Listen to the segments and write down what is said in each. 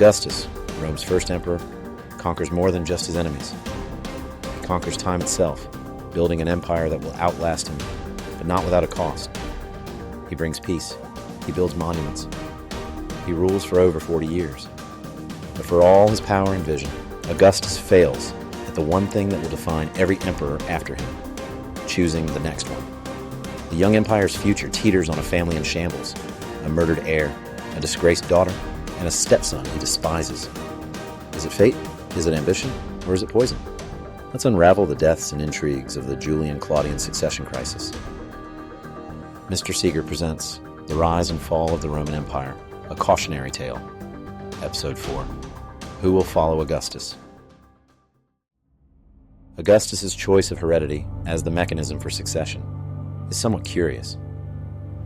Augustus, Rome's first emperor, conquers more than just his enemies. He conquers time itself, building an empire that will outlast him, but not without a cost. He brings peace. He builds monuments. He rules for over 40 years. But for all his power and vision, Augustus fails at the one thing that will define every emperor after him, choosing the next one. The young empire's future teeters on a family in shambles, a murdered heir, a disgraced daughter, and a stepson he despises. Is it fate? Is it ambition? Or is it poison? Let's unravel the deaths and intrigues of the Julian-Claudian succession crisis. Mr. Seeger presents The Rise and Fall of the Roman Empire, a Cautionary Tale. Episode 4. Who will follow Augustus? Augustus's choice of heredity as the mechanism for succession is somewhat curious,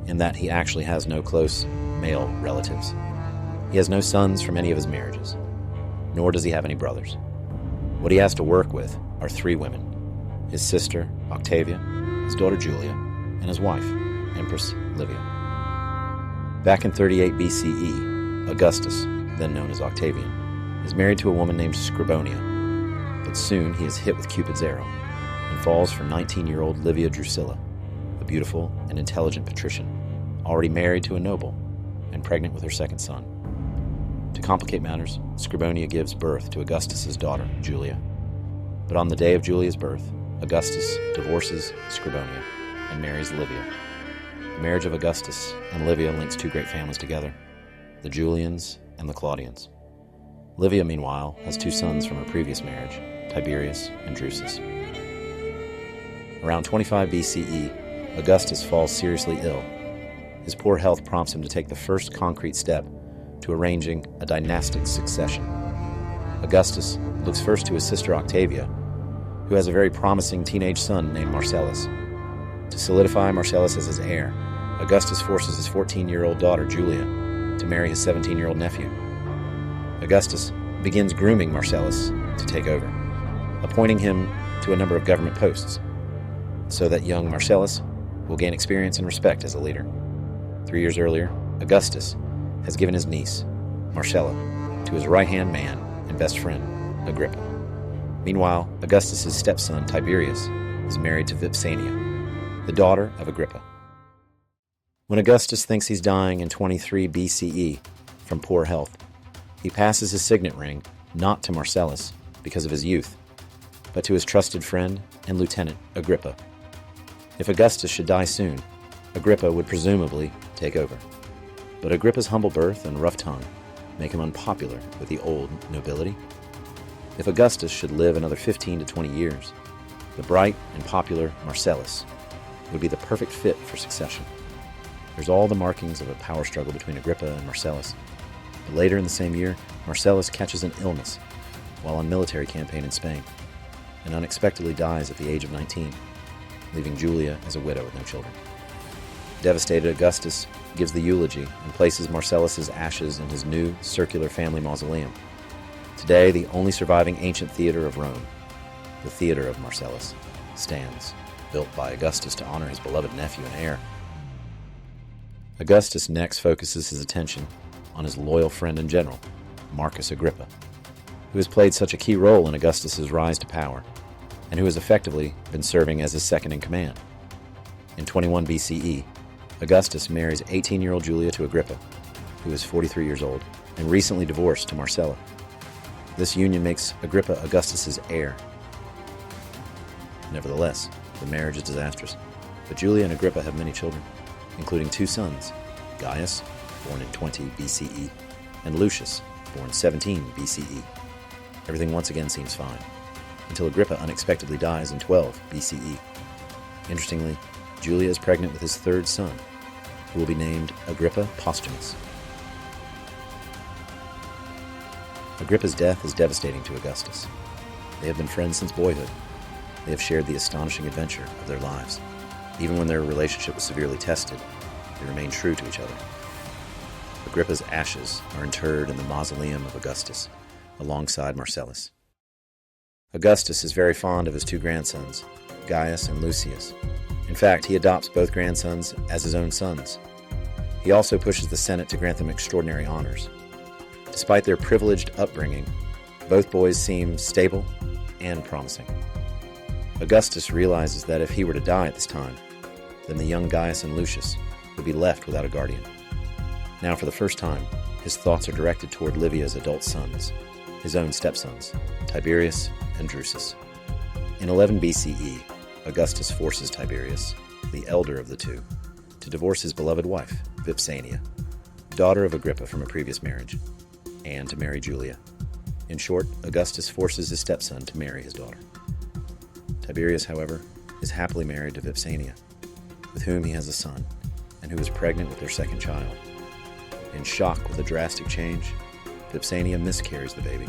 in that he actually has no close male relatives. He has no sons from any of his marriages, nor does he have any brothers. What he has to work with are 3 women: his sister, Octavia, his daughter Julia, and his wife, Empress Livia. Back in 38 BCE, Augustus, then known as Octavian, is married to a woman named Scribonia, but soon he is hit with Cupid's arrow and falls for 19-year-old Livia Drusilla, a beautiful and intelligent patrician, already married to a noble and pregnant with her second son. To complicate matters, Scribonia gives birth to Augustus's daughter, Julia. But on the day of Julia's birth, Augustus divorces Scribonia and marries Livia. The marriage of Augustus and Livia links 2 great families together, the Julians and the Claudians. Livia, meanwhile, has 2 sons from her previous marriage, Tiberius and Drusus. Around 25 BCE, Augustus falls seriously ill. His poor health prompts him to take the first concrete step to arranging a dynastic succession. Augustus looks first to his sister Octavia, who has a very promising teenage son named Marcellus. To solidify Marcellus as his heir, Augustus forces his 14-year-old daughter Julia to marry his 17-year-old nephew. Augustus begins grooming Marcellus to take over, appointing him to a number of government posts, so that young Marcellus will gain experience and respect as a leader. 3 years earlier, Augustus has given his niece, Marcella, to his right-hand man and best friend, Agrippa. Meanwhile, Augustus's stepson, Tiberius, is married to Vipsania, the daughter of Agrippa. When Augustus thinks he's dying in 23 BCE from poor health, he passes his signet ring not to Marcellus because of his youth, but to his trusted friend and lieutenant, Agrippa. If Augustus should die soon, Agrippa would presumably take over. But Agrippa's humble birth and rough tongue make him unpopular with the old nobility. If Augustus should live another 15 to 20 years, the bright and popular Marcellus would be the perfect fit for succession. There's all the markings of a power struggle between Agrippa and Marcellus. But later in the same year, Marcellus catches an illness while on military campaign in Spain, and unexpectedly dies at the age of 19, leaving Julia as a widow with no children. Devastated, Augustus gives the eulogy and places Marcellus's ashes in his new circular family mausoleum. Today, the only surviving ancient theater of Rome, the Theater of Marcellus, stands, built by Augustus to honor his beloved nephew and heir. Augustus next focuses his attention on his loyal friend and general, Marcus Agrippa, who has played such a key role in Augustus's rise to power, and who has effectively been serving as his second-in-command. In 21 BCE, Augustus marries 18-year-old Julia to Agrippa, who is 43 years old, and recently divorced to Marcella. This union makes Agrippa Augustus's heir. Nevertheless, the marriage is disastrous, but Julia and Agrippa have many children, including 2 sons, Gaius, born in 20 BCE, and Lucius, born 17 BCE. Everything once again seems fine, until Agrippa unexpectedly dies in 12 BCE. Interestingly, Julia is pregnant with his 3rd son, who will be named Agrippa Postumus. Agrippa's death is devastating to Augustus. They have been friends since boyhood. They have shared the astonishing adventure of their lives. Even when their relationship was severely tested, they remained true to each other. Agrippa's ashes are interred in the mausoleum of Augustus, alongside Marcellus. Augustus is very fond of his 2 grandsons, Gaius and Lucius. In fact, he adopts both grandsons as his own sons. He also pushes the Senate to grant them extraordinary honors. Despite their privileged upbringing, both boys seem stable and promising. Augustus realizes that if he were to die at this time, then the young Gaius and Lucius would be left without a guardian. Now, for the first time, his thoughts are directed toward Livia's adult sons, his own stepsons, Tiberius and Drusus. In 11 BCE, Augustus forces Tiberius, the elder of the two, to divorce his beloved wife, Vipsania, daughter of Agrippa from a previous marriage, and to marry Julia. In short, Augustus forces his stepson to marry his daughter. Tiberius, however, is happily married to Vipsania, with whom he has a son, and who is pregnant with their second child. In shock with the drastic change, Vipsania miscarries the baby.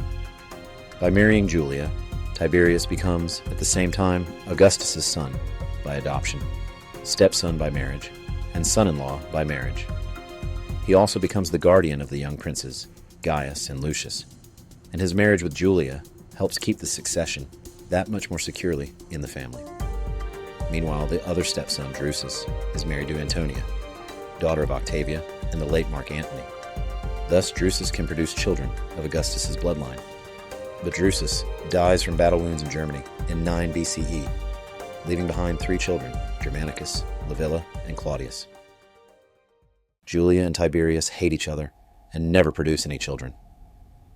By marrying Julia, Tiberius becomes, at the same time, Augustus's son by adoption, stepson by marriage, and son-in-law by marriage. He also becomes the guardian of the young princes, Gaius and Lucius, and his marriage with Julia helps keep the succession that much more securely in the family. Meanwhile, the other stepson, Drusus, is married to Antonia, daughter of Octavia and the late Mark Antony. Thus, Drusus can produce children of Augustus's bloodline. But Drusus dies from battle wounds in Germany in 9 BCE, leaving behind 3 children, Germanicus, Livilla, and Claudius. Julia and Tiberius hate each other and never produce any children.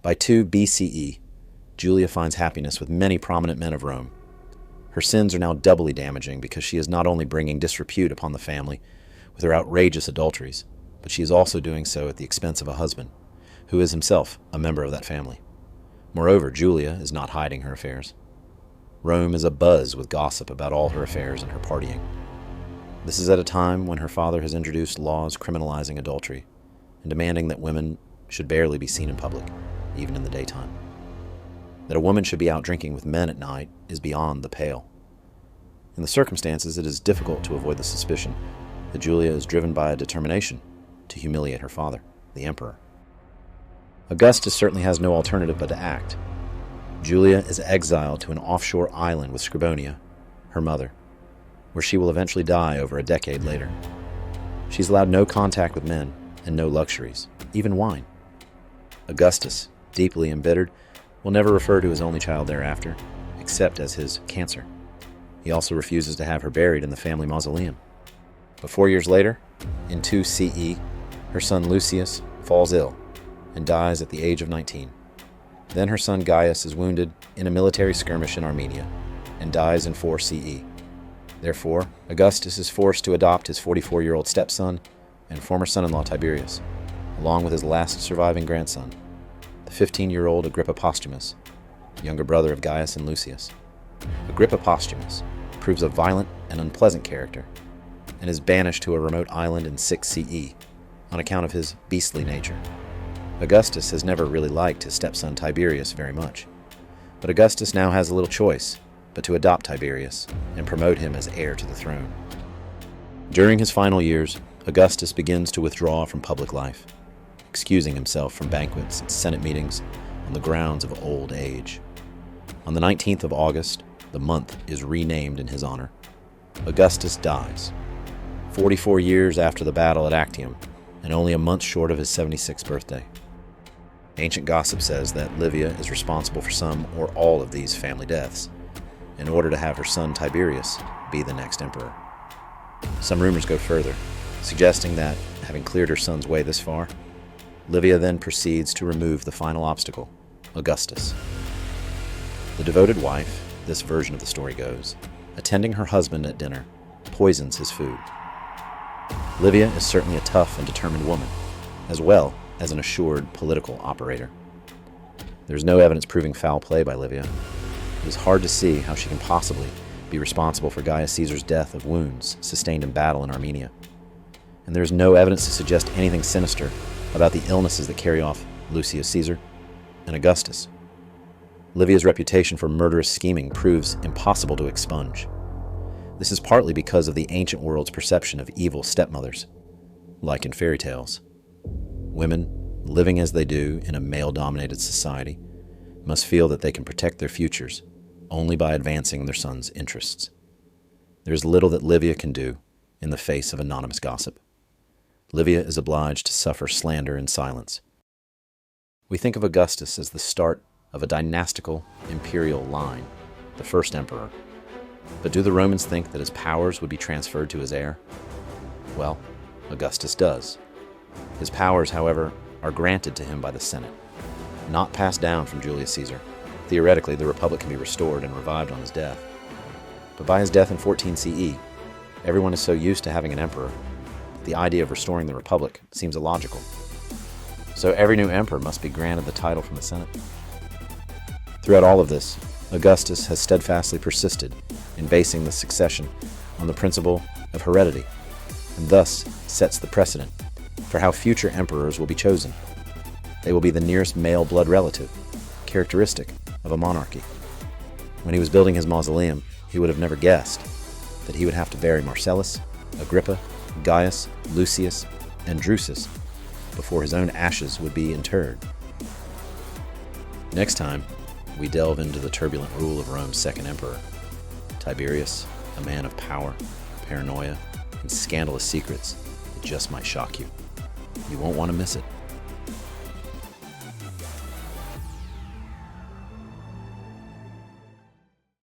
By 2 BCE, Julia finds happiness with many prominent men of Rome. Her sins are now doubly damaging because she is not only bringing disrepute upon the family with her outrageous adulteries, but she is also doing so at the expense of a husband, who is himself a member of that family. Moreover, Julia is not hiding her affairs. Rome is abuzz with gossip about all her affairs and her partying. This is at a time when her father has introduced laws criminalizing adultery and demanding that women should barely be seen in public, even in the daytime. That a woman should be out drinking with men at night is beyond the pale. In the circumstances, it is difficult to avoid the suspicion that Julia is driven by a determination to humiliate her father, the emperor. Augustus certainly has no alternative but to act. Julia is exiled to an offshore island with Scribonia, her mother, where she will eventually die over a decade later. She's allowed no contact with men and no luxuries, even wine. Augustus, deeply embittered, will never refer to his only child thereafter, except as his cancer. He also refuses to have her buried in the family mausoleum. But 4 years later, in 2 CE, her son Lucius falls ill and dies at the age of 19. Then her son Gaius is wounded in a military skirmish in Armenia and dies in 4 CE. Therefore, Augustus is forced to adopt his 44-year-old stepson and former son-in-law Tiberius, along with his last surviving grandson, the 15-year-old Agrippa Posthumus, younger brother of Gaius and Lucius. Agrippa Posthumus proves a violent and unpleasant character and is banished to a remote island in 6 CE on account of his beastly nature. Augustus has never really liked his stepson Tiberius very much, but Augustus now has a little choice but to adopt Tiberius and promote him as heir to the throne. During his final years, Augustus begins to withdraw from public life, excusing himself from banquets and Senate meetings on the grounds of old age. On the 19th of August, the month is renamed in his honor. Augustus dies, 44 years after the battle at Actium, and only a month short of his 76th birthday. Ancient gossip says that Livia is responsible for some or all of these family deaths, in order to have her son Tiberius be the next emperor. Some rumors go further, suggesting that, having cleared her son's way this far, Livia then proceeds to remove the final obstacle, Augustus. The devoted wife, this version of the story goes, attending her husband at dinner, poisons his food. Livia is certainly a tough and determined woman, as well as an assured political operator. There is no evidence proving foul play by Livia. It is hard to see how she can possibly be responsible for Gaius Caesar's death of wounds sustained in battle in Armenia. And there is no evidence to suggest anything sinister about the illnesses that carry off Lucius Caesar and Augustus. Livia's reputation for murderous scheming proves impossible to expunge. This is partly because of the ancient world's perception of evil stepmothers, like in fairy tales. Women, living as they do in a male-dominated society, must feel that they can protect their futures only by advancing their sons' interests. There is little that Livia can do in the face of anonymous gossip. Livia is obliged to suffer slander in silence. We think of Augustus as the start of a dynastical imperial line, the first emperor. But do the Romans think that his powers would be transferred to his heir? Well, Augustus does. His powers, however, are granted to him by the Senate, not passed down from Julius Caesar. Theoretically, the Republic can be restored and revived on his death. But by his death in 14 CE, everyone is so used to having an emperor that the idea of restoring the Republic seems illogical. So every new emperor must be granted the title from the Senate. Throughout all of this, Augustus has steadfastly persisted in basing the succession on the principle of heredity, and thus sets the precedent for how future emperors will be chosen. They will be the nearest male blood relative, characteristic of a monarchy. When he was building his mausoleum, he would have never guessed that he would have to bury Marcellus, Agrippa, Gaius, Lucius, and Drusus before his own ashes would be interred. Next time, we delve into the turbulent rule of Rome's second emperor, Tiberius, a man of power, paranoia, and scandalous secrets that just might shock you. You won't want to miss it.